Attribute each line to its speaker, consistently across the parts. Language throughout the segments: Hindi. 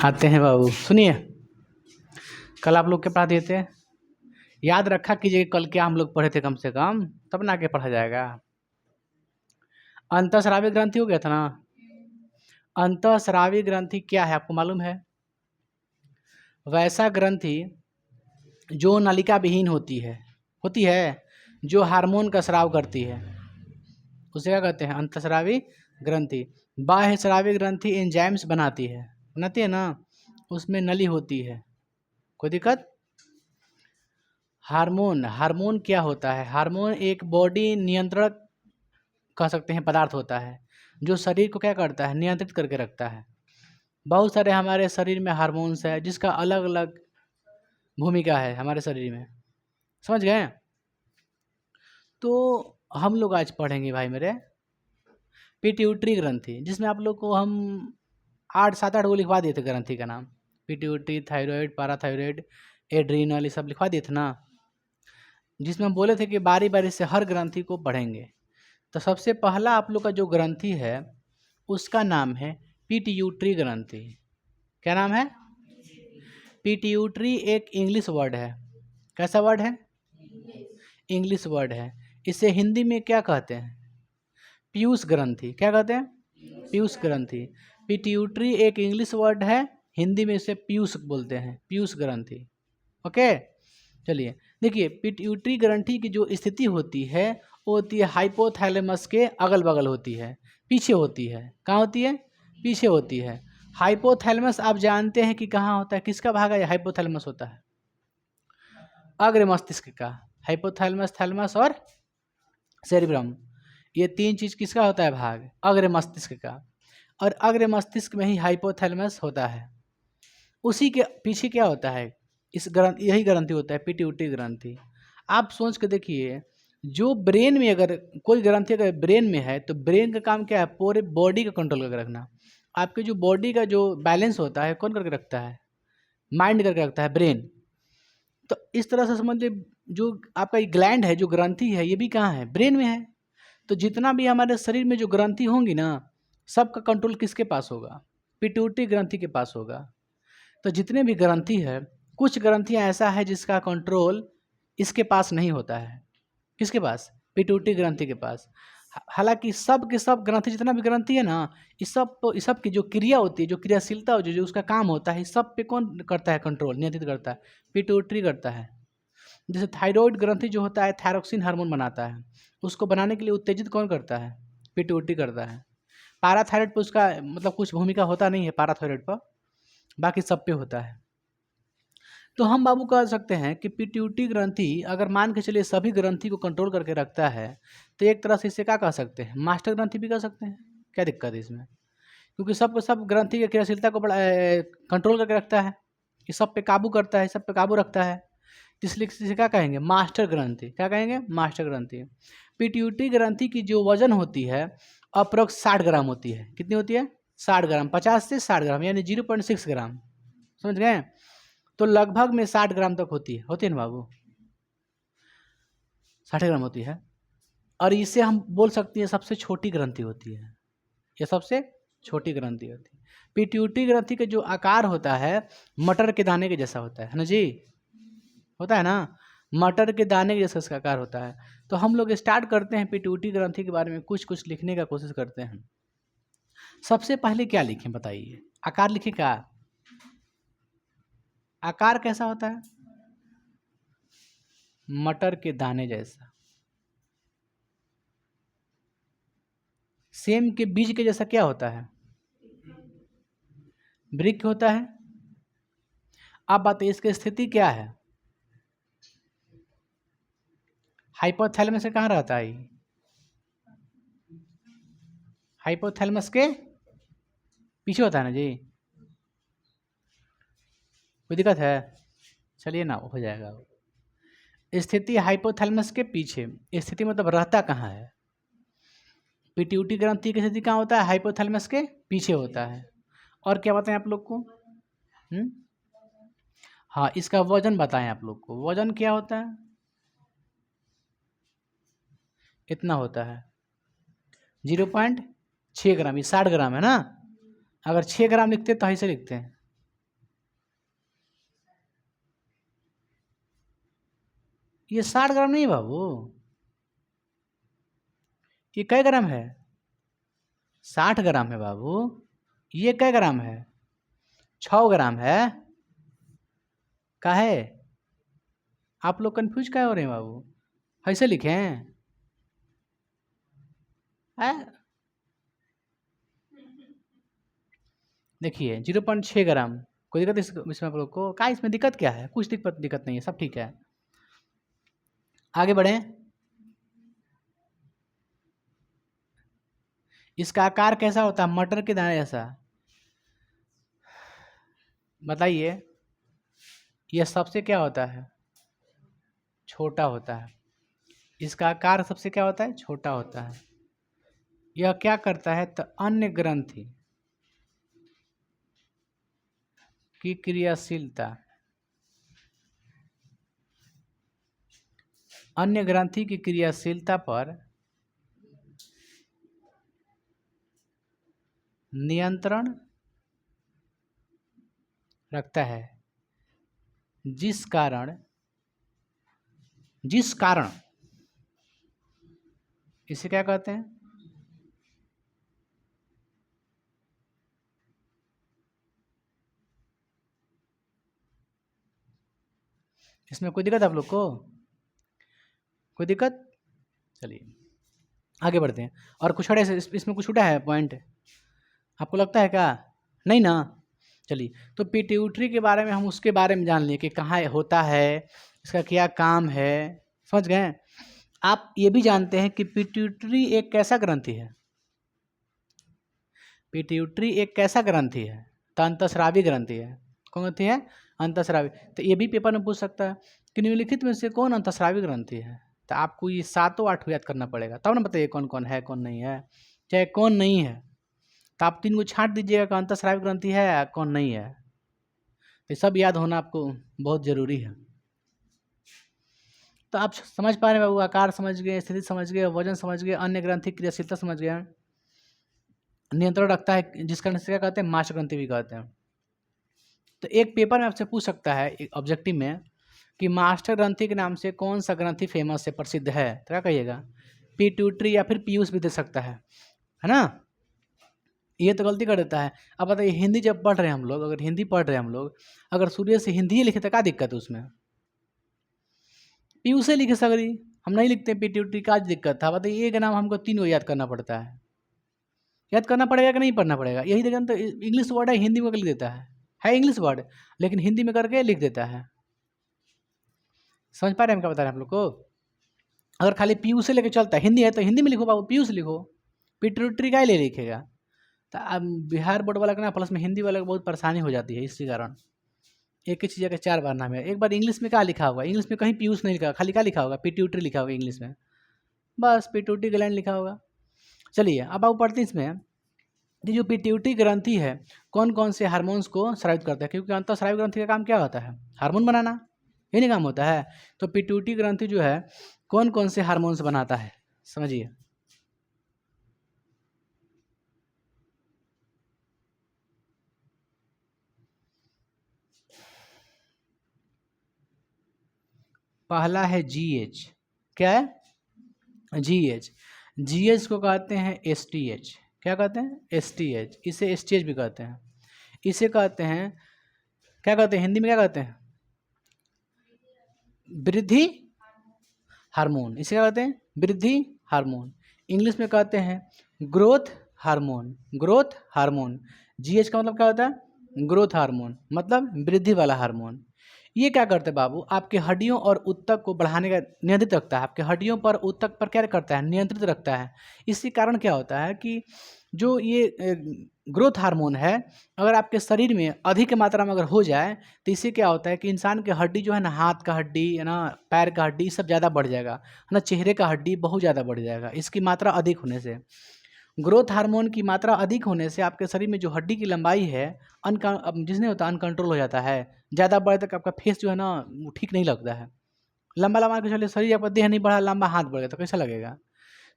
Speaker 1: आते हैं बाबू। सुनिए, कल आप लोग क्या पढ़ा दिए थे? याद रखा कीजिए कल क्या हम लोग पढ़े थे, कम से कम तब ना आगे पढ़ा जाएगा। अंतःस्रावी ग्रंथि हो गया था ना। अंतःस्रावी ग्रंथि क्या है आपको मालूम है? वैसा ग्रंथि जो नलिका विहीन होती है, जो हार्मोन का स्राव करती है, उसे क्या कहते हैं? अंतःस्रावी ग्रंथि। बाह्य स्रावी ग्रंथि एंजाइम्स बनाती है ना, उसमें नली होती है। कोई दिक्कत? हार्मोन क्या होता है? हार्मोन एक बॉडी नियंत्रण कह सकते हैं पदार्थ होता है, जो शरीर को क्या करता है? नियंत्रित करके रखता है। बहुत सारे हमारे शरीर में हार्मोन्स है, जिसका अलग अलग भूमिका है हमारे शरीर में। समझ गए? तो हम लोग आज पढ़ेंगे भाई मेरे पिट्यूटरी ग्रंथि, जिसमें आप लोग को हम 7-8 वो लिखवा दिए थे ग्रंथि का नाम। पिट्यूटरी, थायराइड, पैराथायराइड, एड्रीनल, ये सब लिखवा दिए थे ना, जिसमें हम बोले थे कि बारी बारी से हर ग्रंथि को पढ़ेंगे। तो सबसे पहला आप लोग का जो ग्रंथि है उसका नाम है पिट्यूटरी ग्रंथि। क्या नाम है? पिट्यूटरी एक इंग्लिश वर्ड है। कैसा वर्ड है? इंग्लिश वर्ड है। इसे हिंदी में क्या कहते हैं? पीयूष ग्रंथि। क्या कहते हैं? पीयूष ग्रंथि। पिट्यूटरी एक इंग्लिश वर्ड है, हिंदी में इसे पीयूष बोलते हैं, पीयूष ग्रंथि। ओके, चलिए देखिए, पिट्यूटरी ग्रंथि की जो स्थिति होती है वो होती है हाइपोथैलेमस के अगल बगल होती है, पीछे होती है। कहाँ होती है? पीछे होती है। हाइपोथैलेमस आप जानते हैं कि कहाँ होता है? किसका भाग है हाइपोथैलेमस? होता है अग्र मस्तिष्क का। हाइपोथैलेमस, थैलेमस और सेरिब्रम, ये तीन चीज किसका होता है भाग? अग्र मस्तिष्क का। और अग्र मस्तिष्क में ही हाइपोथैलेमस होता है। उसी के पीछे क्या होता है? यही ग्रंथि होता है पिट्यूटरी ग्रंथि। आप सोच के देखिए, जो ब्रेन में अगर कोई ग्रंथि अगर ब्रेन में है तो ब्रेन का काम क्या है? पूरे बॉडी का कंट्रोल करके रखना। आपके जो बॉडी का जो बैलेंस होता है कौन करके रखता है? माइंड करके रखता है, ब्रेन। तो इस तरह से समझ लीजिए, जो आपका ग्लैंड है, जो ग्रंथि है, ये भी कहाँ है? ब्रेन में है। तो जितना भी हमारे शरीर में जो ग्रंथि होंगी ना, सबका कंट्रोल किसके पास होगा? पिट्यूटरी ग्रंथि के पास होगा। तो जितने भी ग्रंथि है, कुछ ग्रंथियां ऐसा है जिसका कंट्रोल इसके पास नहीं होता है। किसके पास? पिट्यूटरी ग्रंथि के पास। हालांकि सब के सब ग्रंथि, जितना भी ग्रंथि है ना, इस सब की जो क्रिया होती है, जो क्रियाशीलता होती है, जो उसका काम होता है, इस सब पे कौन करता है कंट्रोल, नियंत्रित करता है? पिट्यूटरी करता है। जैसे थायराइड ग्रंथि जो होता है थायरोक्सिन हार्मोन बनाता है, उसको बनाने के लिए उत्तेजित कौन करता है? पिट्यूटरी करता है। पैराथायराइड पर उसका मतलब कुछ भूमिका होता नहीं है पैराथायराइड पर, बाकी सब पे होता है। तो हम बाबू कह सकते हैं कि पिट्यूटरी ग्रंथि अगर मान के चलिए सभी ग्रंथि को कंट्रोल करके रखता है, तो एक तरह से इसे क्या कह सकते हैं? मास्टर ग्रंथि भी कह सकते हैं। क्या दिक्कत है इसमें? क्योंकि सब ग्रंथि की क्रियाशीलता को बड़ा कंट्रोल करके रखता है, ये सब पे काबू करता है, सब पे काबू रखता है। इसलिए इसे क्या कहेंगे? मास्टर ग्रंथि। क्या कहेंगे? मास्टर ग्रंथि। पिट्यूटरी ग्रंथि की जो वजन होती है अप्रोक्स 60 ग्राम होती है। कितनी होती है? 60 ग्राम। 50 से 60 ग्राम यानी 0.6 ग्राम। समझ गए? तो लगभग में 60 ग्राम तक होती है ना बाबू? 60 ग्राम होती है। और इसे हम बोल सकते हैं सबसे छोटी ग्रंथि होती है, यह सबसे छोटी ग्रंथि होती है। पिट्यूटरी ग्रंथि का जो आकार होता है मटर के दाने के जैसा होता है ना जी? होता है ना, मटर के दाने के जैसा इसका आकार होता है। तो हम लोग स्टार्ट करते हैं पिट्यूटरी ग्रंथि के बारे में कुछ कुछ लिखने का कोशिश करते हैं। सबसे पहले क्या लिखें बताइए? आकार लिखें क्या? आकार कैसा होता है? मटर के दाने जैसा। सेम के बीज के जैसा क्या होता है? वृक्क होता है। अब बात इसकी स्थिति क्या है? हाइपोथैलेमस से कहाँ रहता है? हाइपोथैलेमस के पीछे होता है ना जी? कोई दिक्कत है? चलिए ना, हो जाएगा। स्थिति हाइपोथैलेमस के पीछे। स्थिति मतलब रहता कहाँ है? पिट्यूटरी ग्रंथि की स्थिति कहाँ होता है? हाइपोथैलेमस के पीछे होता है। और क्या बताएं आप लोग को? हाँ, इसका वजन बताएं आप लोग को। वजन क्या होता है? इतना होता है 0.6 ग्राम। ये 60 ग्राम है ना? अगर 6 ग्राम लिखते तो ऐसे लिखते हैं ये 60 ग्राम नहीं बाबू, ये कै ग्राम है? 60 ग्राम है बाबू। ये कै ग्राम है? 6 ग्राम है। काहे आप लोग कंफ्यूज क्या हो रहे हैं बाबू? ऐसे लिखें हैं? देखिए 0.6 ग्राम। कोई दिक्कत इसमें आप लोग को? क्या इसमें दिक्कत क्या है? कुछ दिक्कत नहीं है, सब ठीक है। आगे बढ़ें। इसका आकार कैसा होता है? मटर के दाने जैसा। बताइए, यह सबसे क्या होता है? छोटा होता है। इसका आकार सबसे क्या होता है? छोटा होता है। यह क्या करता है? तो अन्य ग्रंथि की क्रियाशीलता, अन्य ग्रंथि की क्रियाशीलता पर नियंत्रण रखता है, जिस कारण इसे क्या कहते हैं? इसमें कोई दिक्कत आप लोग को? कोई दिक्कत? चलिए आगे बढ़ते हैं। और कुछ और इसमें कुछ छूटा है पॉइंट आपको लगता है क्या? नहीं ना? चलिए, तो पिट्यूटरी के बारे में हम उसके बारे में जान लिए कि कहाँ होता है, इसका क्या काम है, समझ गए? आप ये भी जानते हैं कि पिट्यूटरी एक कैसा ग्रंथि है? पिट्यूटरी एक कैसा ग्रंथि है? तो अंतःस्रावी ग्रंथि है। कौन ग्रंथि है? अंतःस्रावी। तो ये भी पेपर में पूछ सकता है कि निम्नलिखित में से कौन अंतःस्रावी ग्रंथि है? तो आपको ये 7-8 याद करना पड़ेगा, तब ना बताइए कौन कौन है कौन नहीं है। चाहे कौन नहीं है तो आप 3 को छांट दीजिएगा कि अंतःस्रावी ग्रंथि है या कौन नहीं है। ये सब याद होना आपको बहुत ज़रूरी है। तो आप समझ पा रहे हैं बाबू? आकार समझ गए, स्थिति समझ गए, वजन समझ गए, अन्य ग्रंथि क्रियाशीलता समझ गए, नियंत्रण रखता है जिस कारण से क्या कहते हैं? मास्टर ग्रंथि भी कहते हैं। तो एक पेपर में आपसे पूछ सकता है एक ऑब्जेक्टिव में कि मास्टर ग्रंथि के नाम से कौन सा ग्रंथि फेमस है, प्रसिद्ध है? तो क्या कहिएगा? पिट्यूटरी या फिर पीयूष भी दे सकता है ना? ये तो गलती कर देता है। अब बताइए, हिंदी जब पढ़ रहे हैं हम लोग, अगर हिंदी पढ़ रहे हैं हम लोग, अगर सूर्य से हिंदी ही लिखे तो क्या दिक्कत है उसमें? पीयूष से लिखे सगरी, हम नहीं लिखते पिट्यूटरी, का दिक्कत था? बताइए, एक नाम हमको 3 को याद करना पड़ता है। याद करना पड़ेगा कि नहीं पढ़ना पड़ेगा? यही देखिए तो इंग्लिश वर्ड है, हिंदी में लिख देता है इंग्लिश वर्ड, लेकिन हिंदी में करके लिख देता है। समझ पा रहे हैं हम क्या बता रहे हैं आप लोग को? अगर खाली पीयूष से लेके चलता है, हिंदी है तो हिंदी में लिखो बाबू, पीयूष लिखो, पिट्यूटरी का ले लिखेगा। तो अब बिहार बोर्ड वाला का ना प्लस में हिंदी वाले को बहुत परेशानी हो जाती है, इसी कारण एक ही चीज़ का 4 बार नाम है। एक बार इंग्लिश में क्या लिखा होगा? इंग्लिश में कहीं पीयूष नहीं लिखा, खाली क्या लिखा होगा? पिट्यूटरी लिखा होगा इंग्लिश में, बस पिट्यूटरी ग्लैंड लिखा होगा। चलिए अब आप पढ़ते हैं इसमें कि जो पिट्यूटरी ग्रंथि है कौन कौन से हार्मोन्स को स्रावित करता है, क्योंकि अंतःस्रावी ग्रंथि का काम क्या होता है? हार्मोन बनाना, ये नहीं काम होता है? तो पिट्यूटरी ग्रंथि जो है कौन कौन से हार्मोन्स बनाता है, समझिए। पहला है GH। क्या है? GH। GH को कहते हैं STH। क्या कहते हैं? STH। इसे STH भी कहते हैं। इसे कहते हैं, क्या कहते हैं हिंदी में? क्या कहते हैं? वृद्धि हार्मोन। इसे क्या कहते हैं? वृद्धि हार्मोन। इंग्लिश में कहते हैं growth hormone. Growth hormone. GH का मतलब क्या होता है? ग्रोथ हार्मोन, मतलब वृद्धि वाला हार्मोन। ये क्या करता है बाबू? आपके हड्डियों और ऊतक को बढ़ाने का नियंत्रित रखता है। आपके हड्डियों पर ऊतक पर क्या करता है? नियंत्रित रखता है। इसी कारण क्या होता है कि जो ये ग्रोथ हार्मोन है, अगर आपके शरीर में अधिक मात्रा में अगर हो जाए तो इससे क्या होता है कि इंसान की हड्डी जो है ना, हाथ का हड्डी है ना, पैर का हड्डी, सब ज़्यादा बढ़ जाएगा, है ना, चेहरे का हड्डी बहुत ज़्यादा बढ़ जाएगा इसकी मात्रा अधिक होने से। ग्रोथ हार्मोन की मात्रा अधिक होने से आपके शरीर में जो हड्डी की लंबाई है जिसने होता है अनकंट्रोल हो जाता है। ज़्यादा बढ़े तक आपका फेस जो है ना वो ठीक नहीं लगता है। लंबा लंबा के चलिए, शरीर आपका देह नहीं बढ़ा, लंबा हाथ बढ़ गया तो कैसा लगेगा?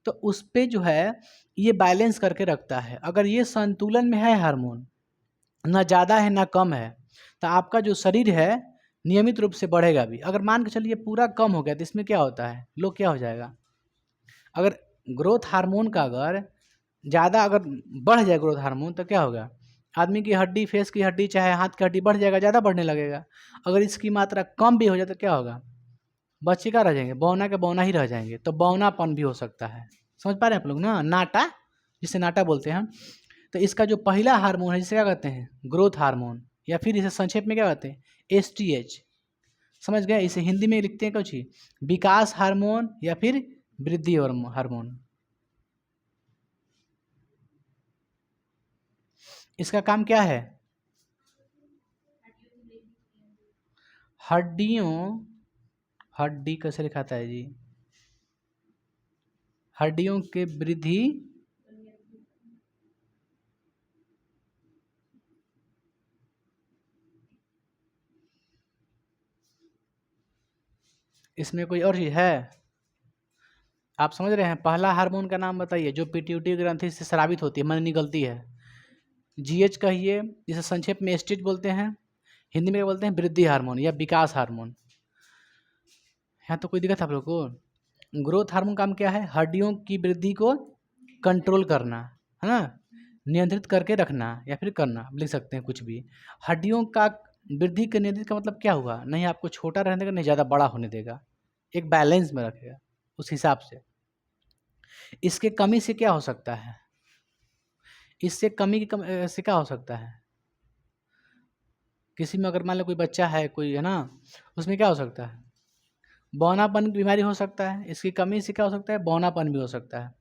Speaker 1: तो उस पर जो है ये बैलेंस करके रखता है। अगर ये संतुलन में है हार्मोन, ना ज़्यादा है ना कम है, तो आपका जो शरीर है नियमित रूप से बढ़ेगा भी। अगर मान के चलिए पूरा कम हो गया तो इसमें क्या होता है, लोग क्या हो जाएगा, अगर ग्रोथ हार्मोन का अगर ज़्यादा अगर बढ़ जाए ग्रोथ हार्मोन तो क्या होगा, आदमी की हड्डी, फेस की हड्डी चाहे हाथ की हड्डी बढ़ जाएगा, ज़्यादा बढ़ने लगेगा। अगर इसकी मात्रा कम भी हो जाए तो क्या होगा, बच्चे क्या रह जाएंगे, बौना के बौना ही रह जाएंगे। तो बौनापन भी हो सकता है। समझ पा रहे हैं आप लोग ना, नाटा, जिसे नाटा बोलते हैं हम। तो इसका जो पहला हार्मोन है जिसे क्या कहते हैं, ग्रोथ हार्मोन, या फिर इसे संक्षेप में क्या कहते हैं, एसटीएच। समझ गए, इसे हिंदी में लिखते हैं कुछ, विकास हार्मोन या फिर वृद्धि हार्मोन। इसका काम क्या है, हड्डी कैसे लिखाता है जी, हड्डियों के वृद्धि इसमें कोई और चीज है, आप समझ रहे हैं। पहला हार्मोन का नाम बताइए जो पिट्यूटरी ग्रंथि से स्रावित होती है, मन निकलती है, जीएच कहिए, जिसे संक्षेप में एस्टेज बोलते हैं, हिंदी में बोलते हैं वृद्धि हार्मोन या विकास हार्मोन। यहाँ तो कोई दिक्कत है आप लोग को। ग्रोथ हार्मोन काम क्या है, हड्डियों की वृद्धि को कंट्रोल करना, है ना, नियंत्रित करके रखना या फिर करना, लिख सकते हैं कुछ भी। हड्डियों का वृद्धि के नियंत्रित का मतलब क्या हुआ, नहीं आपको छोटा रहने देगा, नहीं ज़्यादा बड़ा होने देगा, एक बैलेंस में रखेगा उस हिसाब से। इसके कमी से क्या हो सकता है, इससे कमी की से क्या हो सकता है, किसी में अगर मान लो कोई बच्चा है कोई, है ना, उसमें क्या हो सकता है, बौनापन की बीमारी हो सकता है। इसकी कमी से क्या हो सकता है, बौनापन भी हो सकता है।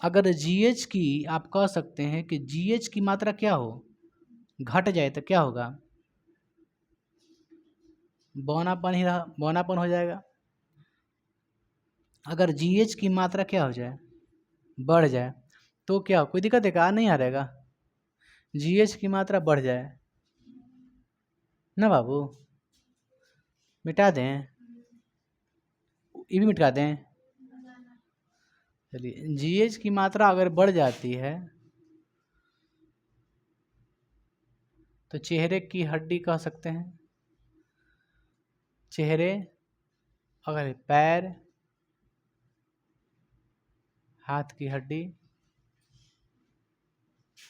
Speaker 1: अगर जीएच की, आप कह सकते हैं कि जीएच की मात्रा क्या हो, घट जाए तो क्या होगा, बौनापन ही रहा, बौनापन हो जाएगा। अगर जीएच की मात्रा क्या हो जाए, बढ़ जाए तो क्या, कोई दिक्कत है क्या, नहीं आ रहेगा, जीएच की मात्रा बढ़ जाए ना बाबू, मिटा दें, ये भी मिटा दें। चलिए, जीएच की मात्रा अगर बढ़ जाती है तो चेहरे की हड्डी कह सकते हैं, चेहरे, अगर पैर, हाथ की हड्डी,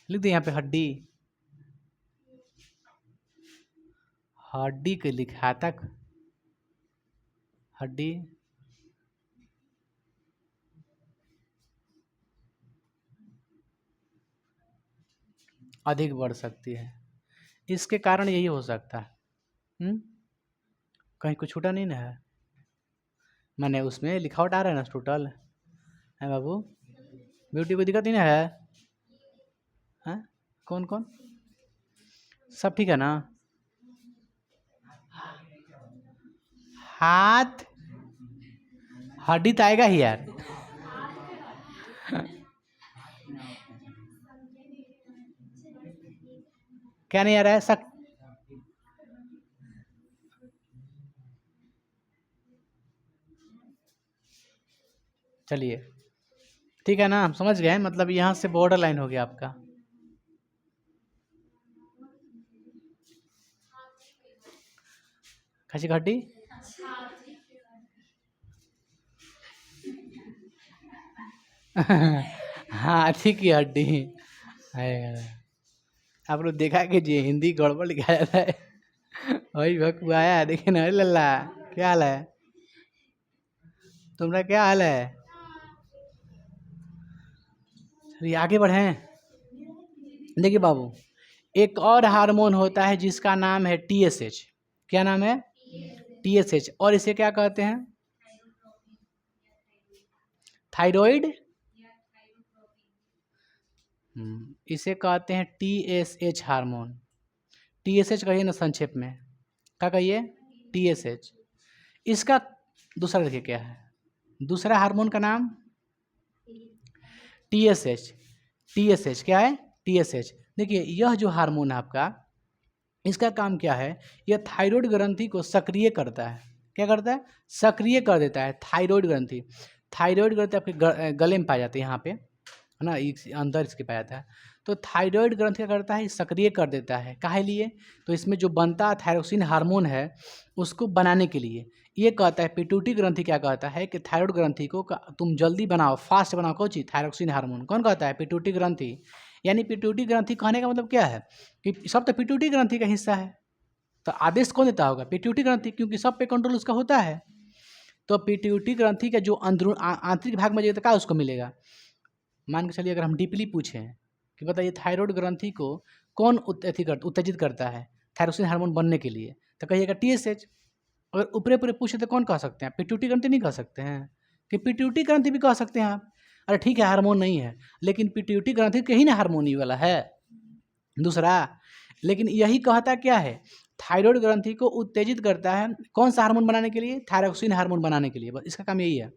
Speaker 1: लिख दिए यहाँ पे हड्डी, हड्डी के लिखा तक, हड्डी अधिक बढ़ सकती है। इसके कारण यही हो सकता है। कहीं कुछ छूटा नहीं ना है, मैंने उसमें लिखावट आ रहा है ना टोटल, है बाबू, ब्यूटी को दिक्कत नहीं ना है, हैं, कौन कौन, सब ठीक है ना, हाथ, हड्डी तो आएगा ही यार। क्या नहीं आ रहा है, सक, चलिए ठीक है ना, हम समझ गए, मतलब यहाँ से बॉर्डर लाइन हो गया आपका। खसी का हड्डी हाथी की हड्डी है। आप लोग देखा कि जी हिंदी गड़बड़ लिखा जाता है, वही भक आया है, देखिए ना, लल्ला क्या हाल है, तुम्हारा क्या हाल है। चलिए आगे बढ़ें। देखिए बाबू, एक और हार्मोन होता है जिसका नाम है टीएसएच। क्या नाम है, टीएसएच, और इसे क्या कहते हैं, थायराइड, इसे कहते हैं टीएसएच हार्मोन। टीएसएच कहिए ना संक्षेप में, क्या कहिए, टीएसएच। इसका दूसरा देखिए क्या है, दूसरा हार्मोन का नाम टीएसएच। टीएसएच क्या है, टीएसएच। देखिए यह जो हार्मोन है आपका, इसका काम क्या है, यह थायराइड ग्रंथि को सक्रिय करता है। क्या करता है, सक्रिय कर देता है थायराइड ग्रंथि। थायराइड ग्रंथि आपके गले में पाया जाता है, यहाँ पे है ना, अंदर इसके पाया जाता है। तो थायराइड ग्रंथि क्या करता है, सक्रिय कर देता है। काहे लिए, तो इसमें जो बनता थायरोक्सिन हार्मोन है उसको बनाने के लिए। ये कहता है पिट्यूटरी ग्रंथि क्या कहता है कि थायराइड ग्रंथि को तुम जल्दी बनाओ, फास्ट बनाओ, कौन चीज, थायरोक्सिन हार्मोन। कौन कहता है, पिट्यूटरी ग्रंथि। यानी पिट्यूटरी ग्रंथि कहने का मतलब क्या है कि सब तो पिट्यूटरी ग्रंथि का हिस्सा है, तो आदेश कौन देता होगा, पिट्यूटरी ग्रंथि, क्योंकि सब पे कंट्रोल उसका होता है। तो पिट्यूटरी ग्रंथि का जो आंतरिक भाग में जो क्या उसको मिलेगा। मान के चलिए अगर हम डीपली पूछें कि बताइए थायराइड ग्रंथि को कौन उत्तेजित करता है थायरोक्सिन हार्मोन बनने के लिए, तो कहिएगा TSH। अगर ऊपरे पूरे पूछे तो कौन कह सकते हैं, पिट्यूटरी ग्रंथि नहीं कह सकते हैं, कि पिट्यूटरी ग्रंथि भी कह सकते हैं आप। अरे ठीक है हार्मोन नहीं है, लेकिन पिट्यूटरी ग्रंथि कहीं ना हार्मोन ही वाला है दूसरा। लेकिन यही कहता क्या है, थायराइड ग्रंथि को उत्तेजित करता है कौन सा हार्मोन बनाने के लिए, थायरोक्सिन हार्मोन बनाने के लिए, बस इसका काम यही है।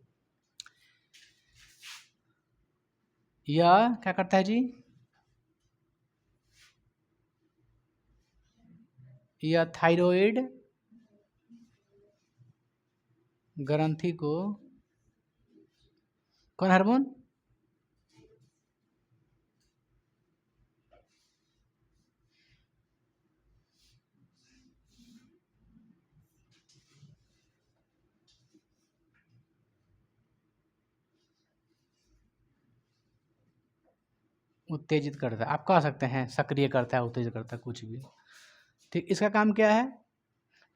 Speaker 1: यह क्या करता है जी, यह थायराइड ग्रंथि को कौन हार्मोन, उत्तेजित करता है। आप कह सकते हैं सक्रिय करता है, उत्तेजित करता है, कुछ भी ठीक। इसका काम क्या है,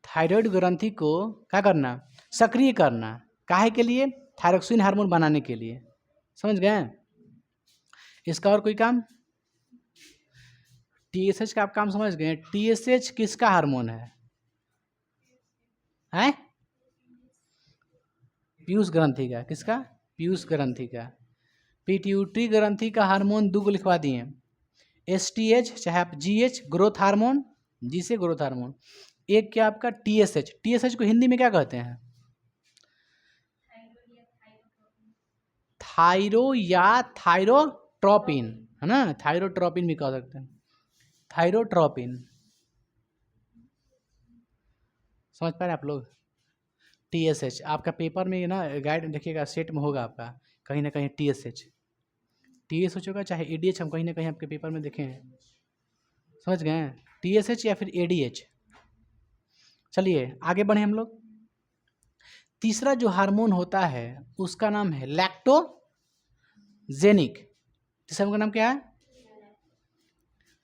Speaker 1: थायराइड ग्रंथि को क्या करना, सक्रिय करना। काहे के लिए, थायरोक्सिन हार्मोन बनाने के लिए। समझ गए। इसका और कोई काम, TSH का आप काम समझ गए। TSH किसका हार्मोन है, हैं, पीयूष ग्रंथि का। किसका, पीयूष ग्रंथि का। पिट्यूटरी ग्रंथि का हार्मोन दो को लिखवा दिए, STH चाहे आप GH ग्रोथ हार्मोन, जी से ग्रोथ हार्मोन। एक क्या आपका TSH। TSH को हिंदी में क्या कहते हैं, थायरो या थायरोट्रोपिन, है ना, थायरोट्रोपिन भी कह सकते हैं, थायरोट्रोपिन। समझ पा रहे हैं आप लोग। TSH आपका पेपर में ना गाइड देखिएगा, सेट में होगा आपका कहीं ना कहीं TSH होगा, चाहे ADH, हम कहीं ना कहीं आपके पेपर में देखे हैं। समझ गए, TSH या फिर ADH। चलिए आगे बढ़े हम लोग। तीसरा जो हार्मोन होता है उसका नाम है लैक्टोजेनिक। तीसरा का नाम क्या है,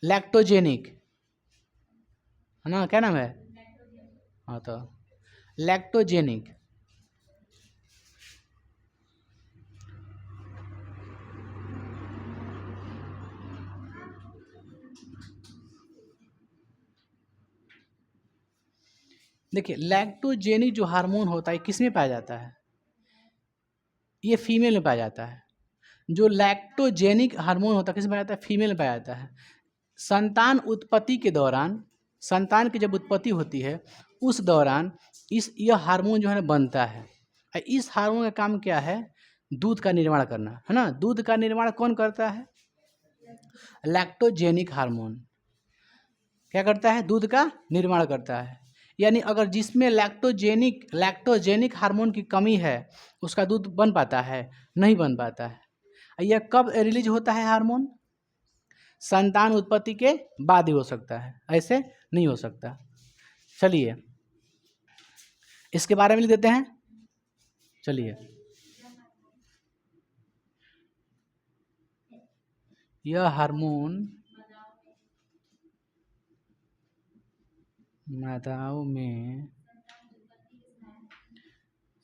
Speaker 1: लैक्टोजेनिक, है ना, क्या नाम है, हाँ तो लैक्टोजेनिक। देखिए लैक्टोजेनिक जो हार्मोन होता है किस में पाया जाता है, ये फीमेल में पाया जाता है। जो लैक्टोजेनिक हार्मोन होता है किस में पाया जाता है, फीमेल में पाया जाता है। संतान उत्पत्ति के दौरान, संतान की जब उत्पत्ति होती है उस दौरान यह हार्मोन जो है ना बनता है। इस हार्मोन का काम क्या है, दूध का निर्माण करना, है ना। दूध का निर्माण कौन करता है, लैक्टोजेनिक हार्मोन क्या करता है, दूध का निर्माण करता है। यानी अगर जिसमें लैक्टोजेनिक हार्मोन की कमी है उसका दूध बन पाता है, नहीं बन पाता है। यह कब रिलीज होता है हार्मोन, संतान उत्पत्ति के बाद ही हो सकता है, ऐसे नहीं हो सकता। चलिए इसके बारे में लिख देते हैं। चलिए यह हार्मोन मादाओं में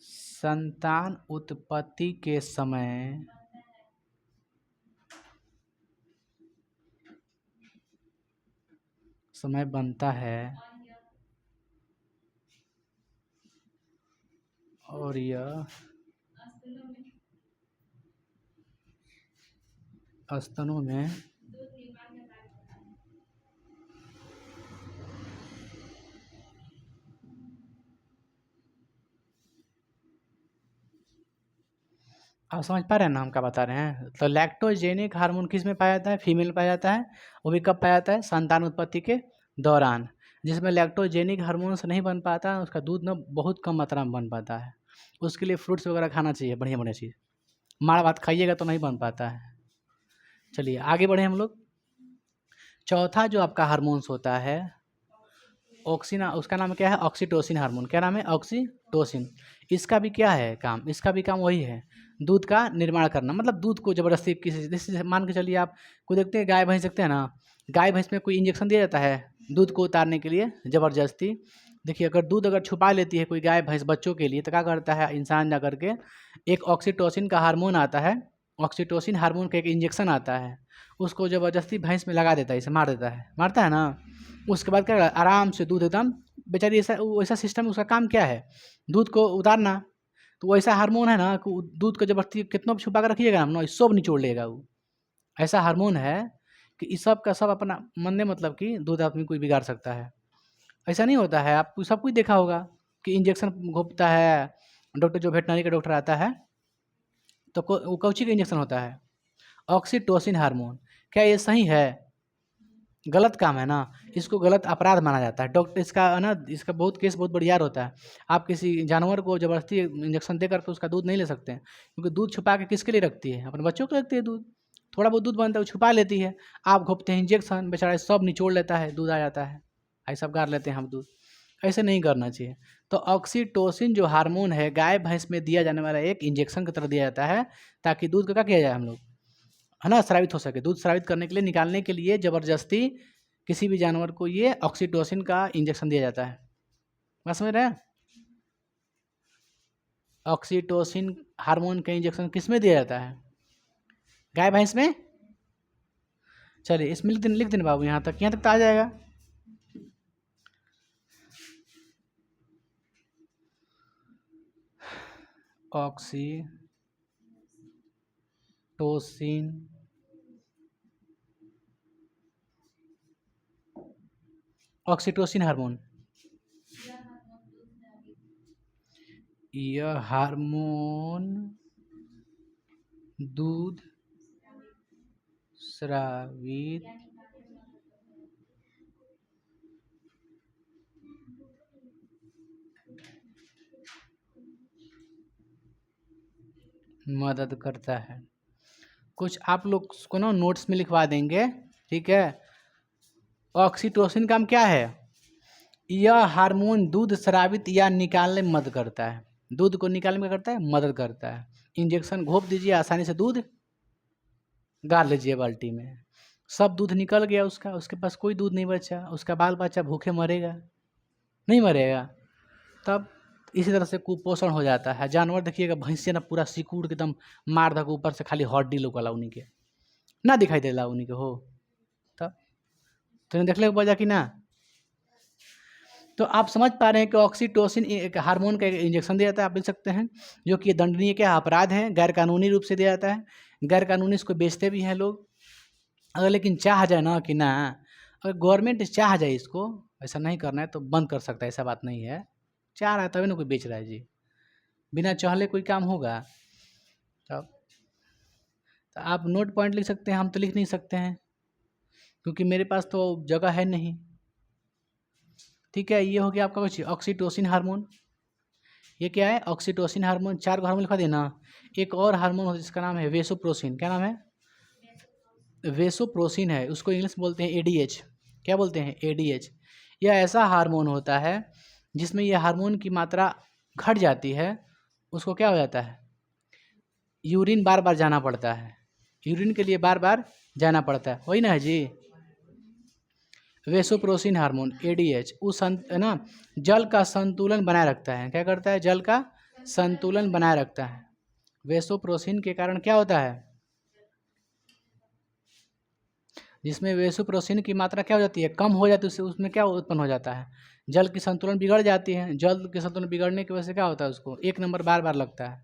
Speaker 1: संतान उत्पत्ति के समय बनता है और यह स्तनों में आप समझ पा रहे हैं ना हम क्या बता रहे हैं। तो लैक्टोजेनिक हार्मोन किस में पाया जाता है, फीमेल में पाया जाता है। वो भी कब पाया जाता है, संतान उत्पत्ति के दौरान। जिसमें लैक्टोजेनिक हार्मोन से नहीं बन पाता उसका दूध ना बहुत कम मात्रा में बन पाता है। उसके लिए फ्रूट्स वगैरह खाना चाहिए, बढ़िया बढ़िया चीज़। माड़ा भात खाइएगा तो नहीं बन पाता है। चलिए आगे बढ़े हम लोग। चौथा जो आपका हार्मोन्स होता है ऑक्सीना, उसका नाम क्या है? Oxytocin hormone. क्या नाम है? ऑक्सीटोसिन। इसका भी क्या है काम? इसका भी काम वही है, दूध का निर्माण करना। मतलब दूध को ज़बरदस्ती किसी, जैसे मान के चलिए आप को देखते हैं गाय भैंस देखते हैं ना, गाय भैंस में कोई इंजेक्शन दिया जाता है दूध को उतारने के लिए ज़बरदस्ती। देखिए अगर दूध अगर छुपा लेती है कोई गाय भैंस बच्चों के लिए, तो क्या करता है इंसान जा करके, एक ऑक्सीटोसिन का हार्मोन आता है, ऑक्सीटोसिन हार्मोन का एक इंजेक्शन आता है, उसको ज़बरदस्ती भैंस में लगा देता है, इसे मार देता है, मारता है ना। उसके बाद क्या करता है? आराम से दूध एकदम, बेचारी ऐसा वैसा सिस्टम, उसका काम क्या है? दूध को उतारना। तो वैसा हार्मोन है ना कि दूध को ज़बरदस्ती कितना भी छुपा कर रखिएगा ना, सब निचोड़ लेगा वो। ऐसा हार्मोन है कि इस सब का सब अपना मन ने, मतलब कि दूध आदमी कोई बिगाड़ सकता है। ऐसा नहीं होता है, आप सब कुछ देखा होगा कि इंजेक्शन घोंपता है डॉक्टर, जो वेटनरी का डॉक्टर आता है तो वो कौची का इंजेक्शन होता है? Oxytocin hormone. क्या ये सही है? गलत काम है ना, इसको गलत अपराध माना जाता है। डॉक्टर इसका है ना, इसका बहुत केस बहुत बढ़िया होता है। आप किसी जानवर को ज़बरदस्ती इंजेक्शन दे करके उसका दूध नहीं ले सकते हैं, क्योंकि दूध छुपा के किसके लिए रखती है? अपने बच्चों को रखती है दूध। थोड़ा बहुत दूध बनता है वो छुपा लेती है, आप घोंपते हैं इंजेक्शन, बेचारा सब निचोड़ लेता है, दूध आ जाता है, ऐसा गार लेते हैं हम दूध। ऐसे नहीं करना चाहिए। तो ऑक्सीटोसिन जो हार्मोन है, गाय भैंस में दिया जाने वाला एक इंजेक्शन की तरह दिया जाता है, ताकि दूध को क्या किया जाए हम लोग, है ना, स्रावित हो सके। दूध स्रावित करने के लिए, निकालने के लिए ज़बरदस्ती किसी भी जानवर को ये ऑक्सीटोसिन का इंजेक्शन दिया जाता है। बात समझ रहे हैं? ऑक्सीटोसिन हार्मोन का इंजेक्शन किस में दिया जाता है? गाय भैंस में। चलिए इसमें लिख देना बाबू, यहाँ तक तो आ जाएगा। ऑक्सीटोसिन ऑक्सीटोसिन हार्मोन, यह हार्मोन दूध स्रावित मदद करता है। कुछ आप लोग को ना नोट्स में लिखवा देंगे, ठीक है। ऑक्सीटोसिन काम क्या है? यह हार्मोन दूध स्रावित या निकालने में मदद करता है। दूध को निकालने में क्या करता है? मदद करता है। इंजेक्शन घोंप दीजिए, आसानी से दूध गार लीजिए बाल्टी में, सब दूध निकल गया उसका, उसके पास कोई दूध नहीं बचा, उसका बाल बच्चा भूखे मरेगा? नहीं मरेगा। तब इसी तरह से कुपोषण हो जाता है। जानवर देखिएगा, भैंसे ना पूरा सिकुड़ के एकदम मार धक, ऊपर से खाली हड्डी लोकला उन्हीं के, ना दिखाई देला उन्हीं के हो। तब तो देख ले वजह कि ना। तो आप समझ पा रहे हैं कि ऑक्सीटोसिन एक हार्मोन का इंजेक्शन दिया जाता है, आप देख सकते हैं, जो कि दंडनीय क्या अपराध है, गैर कानूनी रूप से दिया जाता है। गैर कानूनी इसको बेचते भी हैं लोग। अगर लेकिन चाह जाए ना कि ना, अगर गवर्नमेंट चाह जाए इसको ऐसा नहीं करना है तो बंद कर सकता है, ऐसा बात नहीं है। चाह रहा है तभी ना कोई बेच रहा है जी, बिना चाहले कोई काम होगा? तब तो आप नोट पॉइंट लिख सकते हैं, हम तो लिख नहीं सकते हैं क्योंकि मेरे पास तो जगह है नहीं। ठीक है, ये हो गया आपका कुछ ऑक्सीटोसिन हार्मोन। ये क्या है? Oxytocin hormone. 4 हार्मोन लिखा देना। एक और हार्मोन होता है जिसका नाम है वेसोप्रोसिन। क्या नाम है? वेसोप्रोसिन है, उसको इंग्लिश में बोलते हैं एडीएच। क्या बोलते हैं? एडीएच। यह ऐसा हार्मोन होता है जिसमें यह हार्मोन की मात्रा घट जाती है, उसको क्या हो जाता है? यूरिन बार बार जाना पड़ता है, यूरिन के लिए बार बार जाना पड़ता है, वही ना है जी। वेसोप्रोसिन हार्मोन एडीएच उस है ना, जल का संतुलन बनाए रखता है। क्या करता है? जल का संतुलन बनाए रखता है। वेसोप्रोसिन के कारण क्या होता है? जिसमें वेसोप्रोसिन की मात्रा क्या हो जाती है? कम हो जाती है, उससे उसमें क्या उत्पन्न हो जाता है? जल की संतुलन बिगड़ जाती है। जल की संतुलन बिगड़ने की वजह से क्या होता है? उसको 1 नंबर बार बार लगता है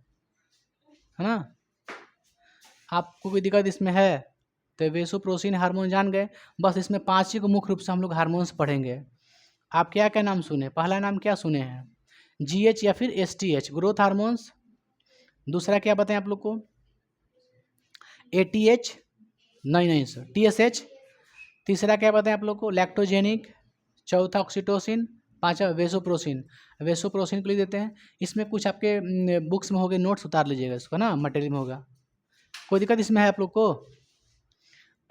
Speaker 1: ना। आपको कोई दिक्कत इसमें है तो वेसोप्रोसिन हार्मोन जान गए। बस इसमें 5 ही को मुख्य रूप से हम लोग हार्मोन्स पढ़ेंगे। आप क्या क्या नाम सुने? पहला नाम क्या सुने हैं? जीएच या फिर एसटीएच, ग्रोथ हार्मोन्स। दूसरा क्या बताएं आप लोग को? एटीएच, नहीं सर, टीएसएच। तीसरा क्या बताएं आप लोग को? लैक्टोजेनिक। चौथा ऑक्सीटोसिन। पांचवा वेसोप्रोसिन। वेसोप्रोसिन को लिख देते हैं। इसमें कुछ आपके बुक्स में हो गए, नोट्स उतार लीजिएगा इसको ना, मटेरियल में होगा। कोई दिक्कत इसमें है आप लोग को?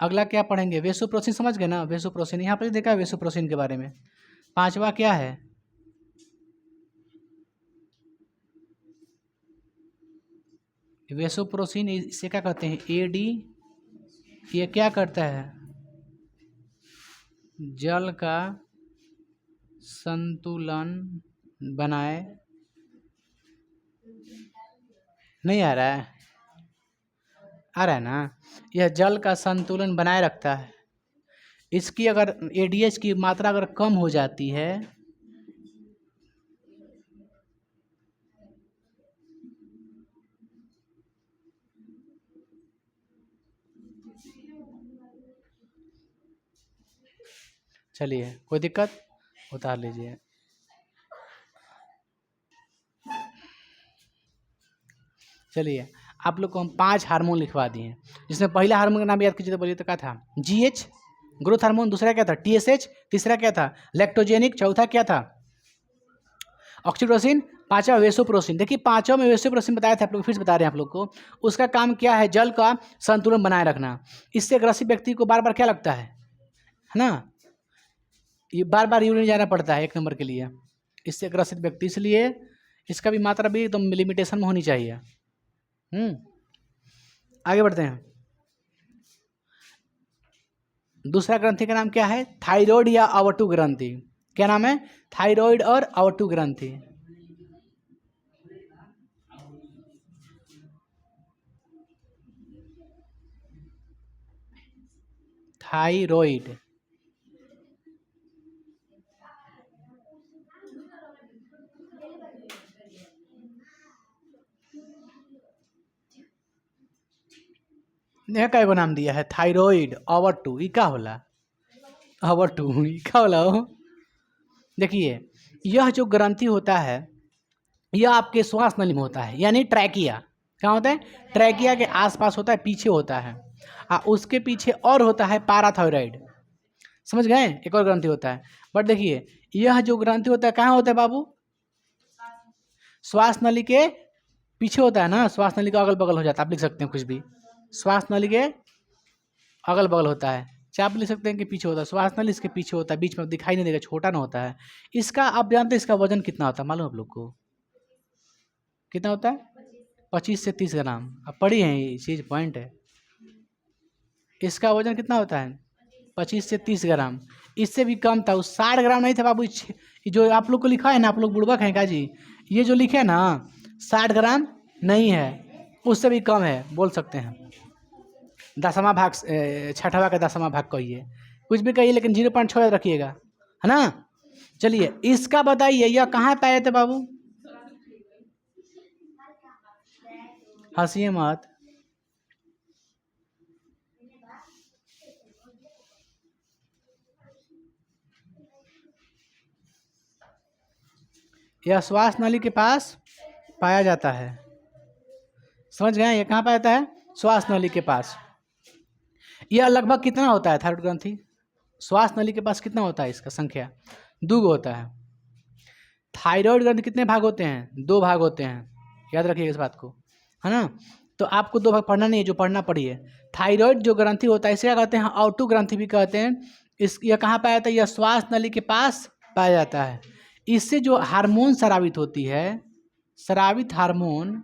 Speaker 1: अगला क्या पढ़ेंगे, वेसोप्रोसिन, समझ गए ना, वेसोप्रोसिन यहाँ पर देखा है वेसोप्रोसिन के बारे में। पांचवा क्या है, वेसोप्रोसिन, इसे क्या कहते हैं, एडी। ये क्या करता है, जल का संतुलन बनाए, नहीं आ रहा है, आ रहा है ना, यह जल का संतुलन बनाए रखता है। इसकी अगर एडीएच की मात्रा अगर कम हो जाती है, चलिए कोई दिक्कत, उतार लीजिए। चलिए आप लोग को हम 5 हार्मोन लिखवा दिए, जिसमें पहला हार्मोन का नाम याद कीजिए तो बोलिए, तो क्या था, जीएच ग्रोथ हार्मोन, दूसरा क्या था टीएसएच, तीसरा क्या था लैक्टोजेनिक, चौथा क्या था ऑक्सीटोसिन, पांचवा वेसोप्रोसिन। देखिए पांचों में वेसोप्रोसिन बताया था आप लोग, फिर से बता रहे हैं आप लोग को। उसका काम क्या है, जल का संतुलन बनाए रखना। इससे ग्रसित व्यक्ति को बार बार क्या लगता है ना, ये बार बार यूरिन जाना पड़ता है 1 नंबर के लिए, इससे ग्रसित व्यक्ति, इसलिए इसका भी मात्रा भी एकदम लिमिटेशन में होनी चाहिए। आगे बढ़ते हैं। दूसरा ग्रंथि का नाम क्या है, थायराइड या अवटु ग्रंथि। क्या नाम है, थायराइड और अवटु ग्रंथि। थायराइड, कई गो नाम दिया है, थायराइड, अवटु, ई का होला, अवटु ई का होला हो। देखिए यह जो ग्रंथि होता है यह आपके श्वास नली में होता है, यानी ट्रैकिया। क्या होता है, ट्रैकिया के आसपास होता है, पीछे होता है। उसके पीछे और होता है पैराथायराइड, समझ गए, एक और ग्रंथि होता है। बट देखिए यह जो ग्रंथि होता है कहाँ होता है बाबू, श्वास नली के पीछे होता है ना, श्वास नली का अगल बगल हो जाता है, आप लिख सकते हैं कुछ भी, श्वास नली के अगल बगल होता है, चाहे आप लिख सकते हैं कि पीछे होता है, श्वास नली इसके पीछे होता है, बीच में दिखाई नहीं देगा, छोटा ना होता है। इसका आप जानते हैं इसका वजन कितना होता है, मालूम आप लोग को कितना होता है, 25 से 30 ग्राम। अब पढ़ी है ये चीज़, पॉइंट है। इसका वजन कितना होता है, 25 से 30 ग्राम। इससे भी कम था, वो 60 ग्राम नहीं था बाबू। जो आप लोग को लिखा है ना, आप लोग बुड़बक हैं का जी, ये जो लिखे है ना 60 ग्राम नहीं है, उससे भी कम है, बोल सकते हैं। दसवां भाग, छठवा का 10वां भाग कहिए, कुछ भी कहिए, लेकिन 0.6 याद रखिएगा, है ना। चलिए इसका बताइए, यह कहाँ पाए थे बाबू, हंसिए मत। यह श्वास नली के पास पाया जाता है, समझ गए, ये कहाँ पाया जाता है, श्वास नली के पास। यह लगभग कितना होता है थायराइड ग्रंथि, श्वास नली के पास कितना होता है, इसका संख्या 2 होता है। थायराइड ग्रंथि कितने भाग होते हैं, 2 भाग होते हैं, याद रखिएगा इस बात को, है ना। तो आपको 2 भाग पढ़ना नहीं है, जो पढ़ना पढ़िए। थायराइड जो ग्रंथि होता है इसे क्या कहते हैं, अवटु ग्रंथि भी कहते हैं। यह कहाँ पाया जाता है, यह श्वास नली के पास पाया जाता है। इससे जो हार्मोन स्रावित होती है, स्रावित हार्मोन,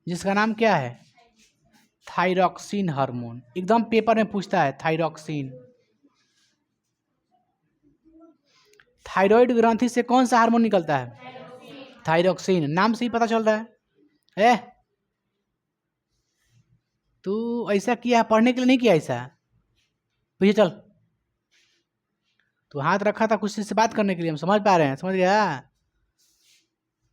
Speaker 1: जिसका नाम क्या है, थायरॉक्सिन हार्मोन। एकदम पेपर में पूछता है थायरॉक्सिन। थायराइड ग्रंथि से कौन सा हार्मोन निकलता है, थायरॉक्सिन, नाम से ही पता चल रहा है। तू ऐसा किया पढ़ने के लिए नहीं किया ऐसा, पीछे चल। तू हाथ रखा था कुछ से बात करने के लिए, हम समझ पा रहे हैं, समझ गया,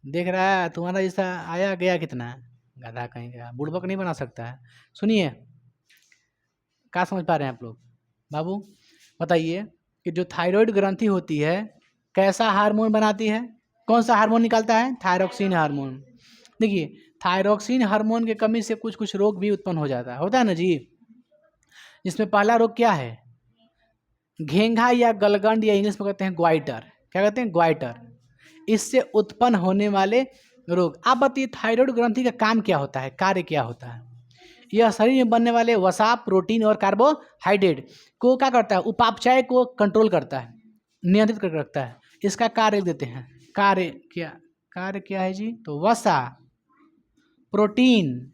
Speaker 1: देख रहा है तुम्हारा जैसा आया गया कितना, गधा कहीं का, बुड़बक नहीं बना सकता है। सुनिए, क्या समझ पा रहे हैं आप लोग बाबू, बताइए कि जो थायराइड ग्रंथि होती है कैसा हार्मोन बनाती है, कौन सा हार्मोन निकालता है, थायरॉक्सिन हार्मोन। देखिए थायरॉक्सिन हार्मोन की कमी से कुछ कुछ रोग भी उत्पन्न हो जाता है, होता है ना जी। जिसमें पहला रोग क्या है, घेंघा या गलगंड, या इंग्लिश में कहते हैं ग्वाइटर। क्या कहते हैं, ग्वाइटर। इससे उत्पन्न होने वाले रोग। आप बताइए थायराइड ग्रंथि का काम क्या होता है, कार्य क्या होता है। यह शरीर में बनने वाले वसा, प्रोटीन और कार्बोहाइड्रेट को क्या करता है, उपापचय को कंट्रोल करता है, नियंत्रित करके रखता है। इसका कार्य देते हैं, कार्य क्या है जी, तो वसा, प्रोटीन,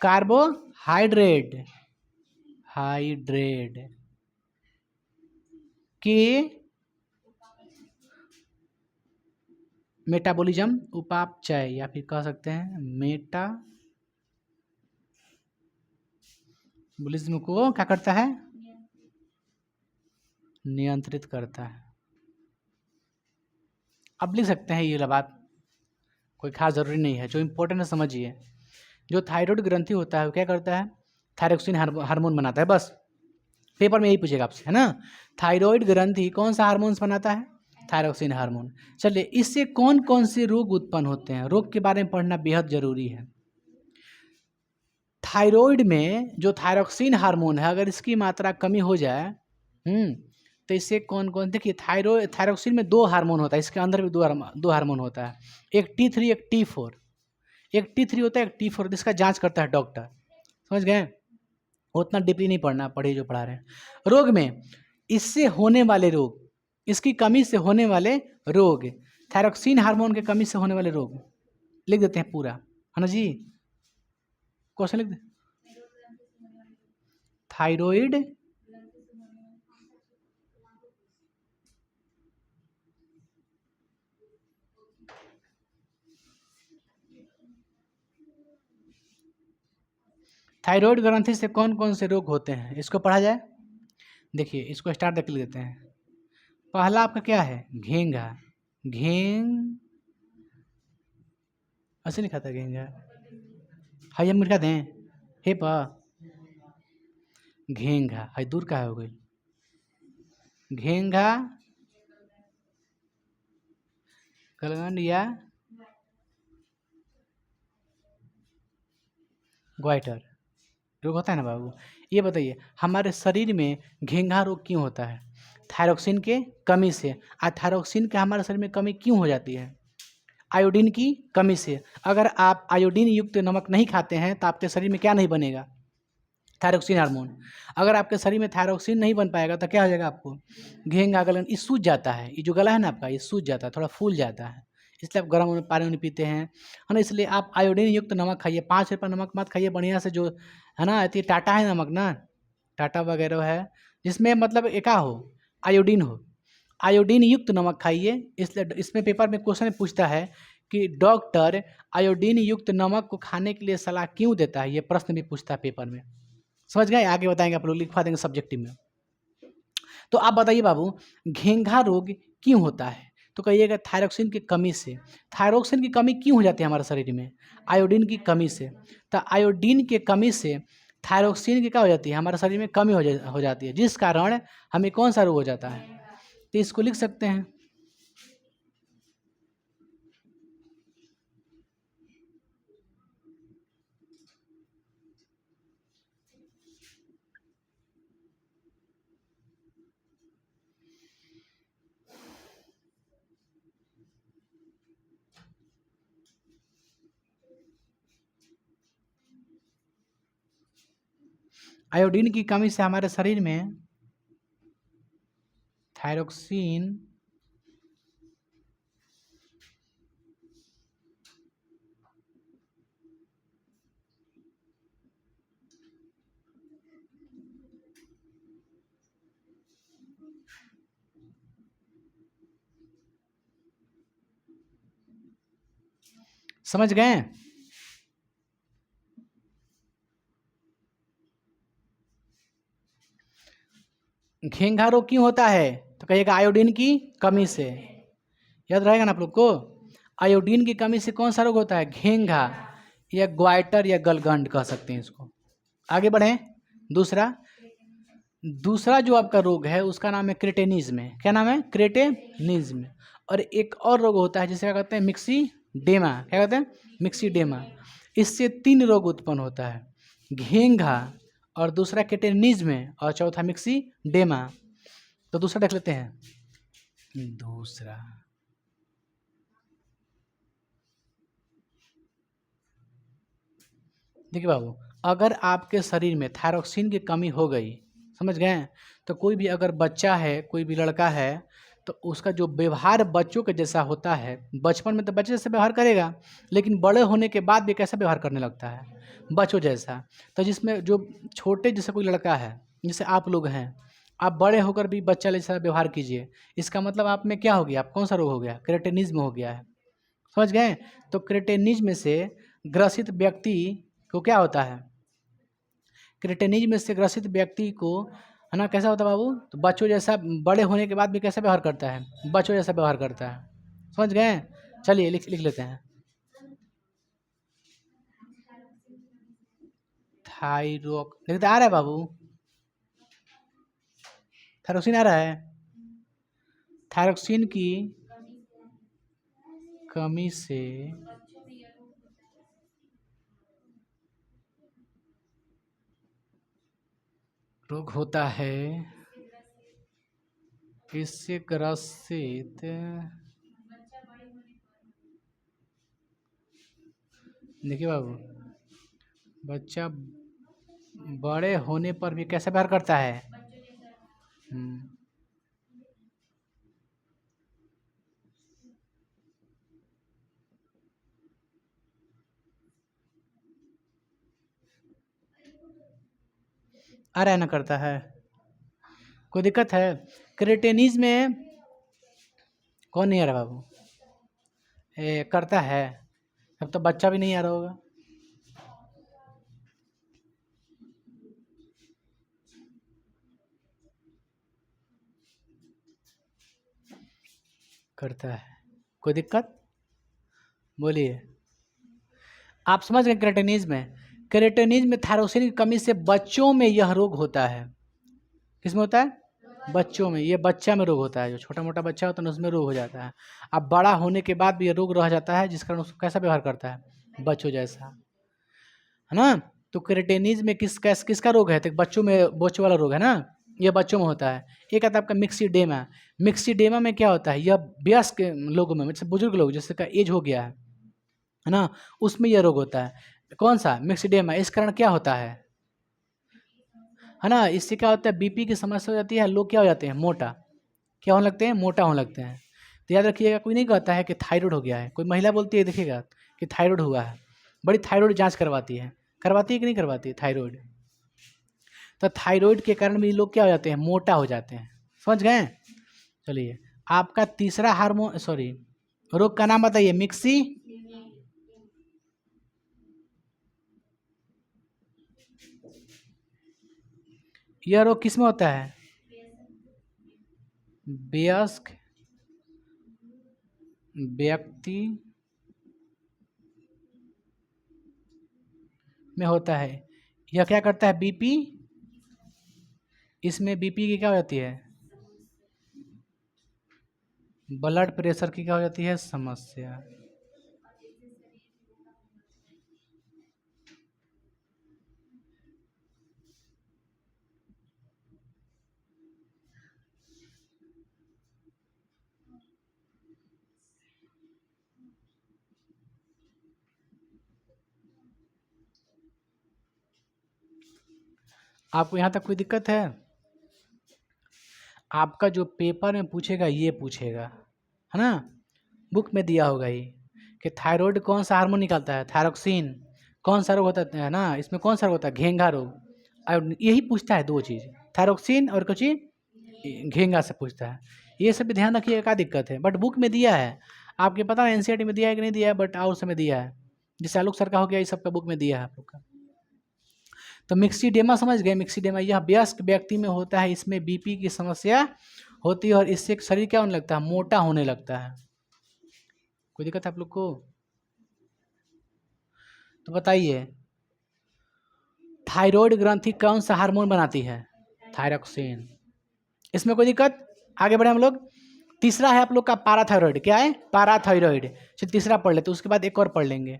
Speaker 1: कार्बोहाइड्रेट के मेटाबॉलिज्म, उपापचय, या फिर कह सकते हैं मेटाबॉलिज्म को क्या करता है, नियंत्रित करता है। अब लिख सकते हैं ये वाला बात, कोई खास जरूरी नहीं है, जो इंपॉर्टेंट है समझिए। जो थायराइड ग्रंथि होता है वो क्या करता है, थायरोक्सिन हार्मोन बनाता है। बस पेपर में यही पूछेगा आपसे, है ना। थायराइड ग्रंथि कौन सा हार्मोन्स बनाता है, थायरोक्सिन हार्मोन। चलिए, इससे कौन कौन से रोग उत्पन्न होते हैं, रोग के बारे में पढ़ना बेहद जरूरी है। थायराइड में जो थायरोक्सिन हार्मोन है, अगर इसकी मात्रा कमी हो जाए, तो इससे कौन कौन, देखिए थायरोक्सिन में 2 हार्मोन होता है, इसके अंदर भी 2 हार्मोन होता है, एक T3 एक T4। एक T3 होता है, एक T4, इसका जांच करता है डॉक्टर, समझ गए। उतना डीपली नहीं पढ़ना, पढ़िए जो पढ़ा रहे हैं। रोग में इससे होने वाले रोग, इसकी कमी से होने वाले रोग, थायरोक्सिन हार्मोन के कमी से होने वाले रोग लिख देते हैं पूरा, है ना जी। क्वेश्चन लिख दे, थायराइड थायराइड ग्रंथि से कौन कौन से रोग होते हैं, इसको पढ़ा जाए। देखिए, इसको स्टार्ट देख लेते हैं। पहला आपका क्या है, घेंघा, ऐसे लिखा था घेंघा, हाई हम लिखा दें, हे पा घेंघा, हाई दूर का हो गई, घेंघा, गलगंड या ग्वाइटर रोग होता है ना बाबू। ये बताइए, हमारे शरीर में घेंघा रोग क्यों होता है, थायरोक्सिन के कमी से। थायरोक्सिन के हमारे शरीर में कमी क्यों हो जाती है, आयोडीन की कमी से। अगर आप आयोडीन युक्त नमक नहीं खाते हैं तो आपके शरीर में क्या नहीं बनेगा, थायरोक्सिन हार्मोन। अगर आपके शरीर में थायरोक्सिन नहीं बन पाएगा तो क्या हो जाएगा, आपको घेंघा, गलन, ये सूज जाता है, ये जो गला है ना आपका, ये सूज जाता है, थोड़ा फूल जाता है। इसलिए आप गर्म पानी पीते हैं, है ना। इसलिए आप आयोडीन युक्त नमक खाइए, 5 रुपये नमक मत खाइए, बढ़िया से जो है ना, ये टाटा है नमक ना, टाटा वगैरह है, जिसमें मतलब एका हो, आयोडीन हो, आयोडीन युक्त नमक खाइए। इसलिए इसमें पेपर में क्वेश्चन पूछता है कि डॉक्टर आयोडीन युक्त नमक को खाने के लिए सलाह क्यों देता है, ये प्रश्न भी पूछता है पेपर में, समझ गए। आगे बताएंगे, आप लोग लिखवा देंगे सब्जेक्टिव में। तो आप बताइए बाबू, घेंघा रोग क्यों होता है, तो कहिएगा थायरोक्सिन की कमी से। थायरोक्सिन की कमी क्यों हो जाती है हमारे शरीर में, आयोडीन की कमी से। तो आयोडीन के कमी से थायरोक्सिन की क्या हो जाती है, हमारे शरीर में कमी हो जाती है, जिस कारण हमें कौन सा रोग हो जाता है। तो इसको लिख सकते हैं, आयोडीन की कमी से हमारे शरीर में थायरोक्सिन समझ गए। घेंघा रोग क्यों होता है, तो कहिएगा आयोडीन की कमी से। याद रहेगा ना आप लोग को, आयोडीन की कमी से कौन सा रोग होता है, घेंघा या ग्वाइटर या गलगंड कह सकते हैं इसको। आगे बढ़ें, दूसरा जो आपका रोग है उसका नाम है क्रेटेनिज्म। क्या नाम है, क्रेटेनिज्म। और एक और रोग होता है जिसे क्या कहते हैं, मिक्सीडेमा। क्या कहते हैं, मिक्सीडेमा। इससे 3 रोग उत्पन्न होता है, घेंघा, और दूसरा क्रेटेनिज्म, और चौथा मिक्सीडेमा। तो दूसरा देख लेते हैं, देखिए बाबू, अगर आपके शरीर में थायरॉक्सिन की कमी हो गई, समझ गए, तो कोई भी अगर बच्चा है, कोई भी लड़का है, तो उसका जो व्यवहार बच्चों के जैसा होता है, बचपन में तो बच्चे जैसे व्यवहार करेगा, लेकिन बड़े होने के बाद भी कैसा व्यवहार करने लगता है, बच्चों जैसा। तो जिसमें जो छोटे जैसे कोई लड़का है, जैसे आप लोग हैं, आप बड़े होकर भी बच्चा जैसा व्यवहार कीजिए, इसका मतलब आप में क्या हो गया, आप कौन सा रोग हो गया, क्रेटेनिज्म हो गया है, समझ गए। तो क्रेटेनिज्म से ग्रसित व्यक्ति को क्या होता है, क्रेटेनिज्म से ग्रसित व्यक्ति को, है ना, कैसा होता है बाबू, तो बच्चों जैसा, बड़े होने के बाद भी कैसा व्यवहार करता है, बच्चों जैसा व्यवहार करता है, समझ गए। चलिए लिख लिख लेते हैं। थायरोक लिखते आ रहा है बाबू, थायरोक्सिन आ रहा है। थायरोक्सिन की कमी से रोग होता है, इससे ग्रसित देखिए बाबू, बच्चा बड़े होने पर भी कैसा व्यवहार करता है। हम्म, आ रहा है ना, करता है, कोई दिक्कत है। क्रेटेनिज में कौन नहीं आ रहा बाबू, करता है, अब तो बच्चा भी नहीं आ रहा होगा। करता है, कोई दिक्कत, बोलिए। आप समझ गए क्रेटेनिज में, क्रेटेनिज में थायरोक्सिन की कमी से बच्चों में यह रोग होता है, किसमें होता है, बच्चों में, ये बच्चा में रोग होता है, जो छोटा मोटा बच्चा होता है ना उसमें रोग हो जाता है। अब बड़ा होने के बाद भी ये रोग रह जाता है, जिस कारण उसको कैसा व्यवहार करता है, बच्चों जैसा, है ना। तो क्रेटेनिज में किसका रोग है, तो बच्चों में बोचो वाला रोग है ना, ये बच्चों में होता है। एक आता है आपका मिक्सीडेमा। मिक्सीडेमा में क्या होता है, यह वयस्क लोगों में, जैसे बुजुर्ग लोग जैसे का एज हो गया है ना, उसमें यह रोग होता है। कौन सा, मिक्सीडेमा। इस कारण क्या होता है ना, इससे क्या होता है, बीपी की समस्या हो जाती है, लोग क्या हो जाते हैं, मोटा, क्या होने लगते हैं, मोटा होने लगते हैं। तो याद रखिएगा, कोई नहीं कहता है कि थायराइड हो गया है, कोई महिला बोलती है देखिएगा कि थायराइड हुआ है, बड़ी थायराइड जांच करवाती है कि नहीं करवाती है थायराइड। तो थायराइड के कारण भी लोग क्या हो जाते हैं, मोटा हो जाते हैं, समझ गए। चलिए, आपका तीसरा हार्मोन, सॉरी, रोग का नाम बताइए, मिक्सी, यह रोग किस में होता है, वयस्क व्यक्ति में होता है। यह क्या करता है, बीपी, इसमें बीपी की क्या हो जाती है, ब्लड प्रेशर की क्या हो जाती है, समस्या। आपको यहाँ तक कोई दिक्कत है, आपका जो पेपर में पूछेगा ये पूछेगा, है ना, बुक में दिया होगा ये, कि थायराइड कौन सा हार्मोन निकालता है, थायरोक्सिन, कौन सा रोग होता है ना, इसमें कौन सा रोग होता है, घेंघा रोग, और यही पूछता है, दो चीज़, थायरोक्सिन और कुछ घेंघा से पूछता है। ये सब भी ध्यान रखिएगा, क्या दिक्कत है, बट बुक में दिया है, आपके पता है एनसीईआरटी में दिया है कि नहीं दिया है, बट और समय दिया है, जैसे आलोक सर का हो गया, ये सबका बुक में दिया है आप लोग का। तो मिक्सीडेमा समझ गए, मिक्सीडेमा यह वयस्क व्यक्ति में होता है, इसमें बीपी की समस्या होती है और इससे शरीर क्या होने लगता है, मोटा होने लगता है। कोई दिक्कत है आप लोग को, तो बताइए, थायराइड ग्रंथि कौन सा हार्मोन बनाती है, थायरोक्सिन, इसमें कोई दिक्कत, आगे बढ़े हम लोग। तीसरा है आप लोग का पाराथायराइड, क्या है, पाराथायराइड। चलिए तीसरा पढ़ लेते, उसके बाद एक और पढ़ लेंगे।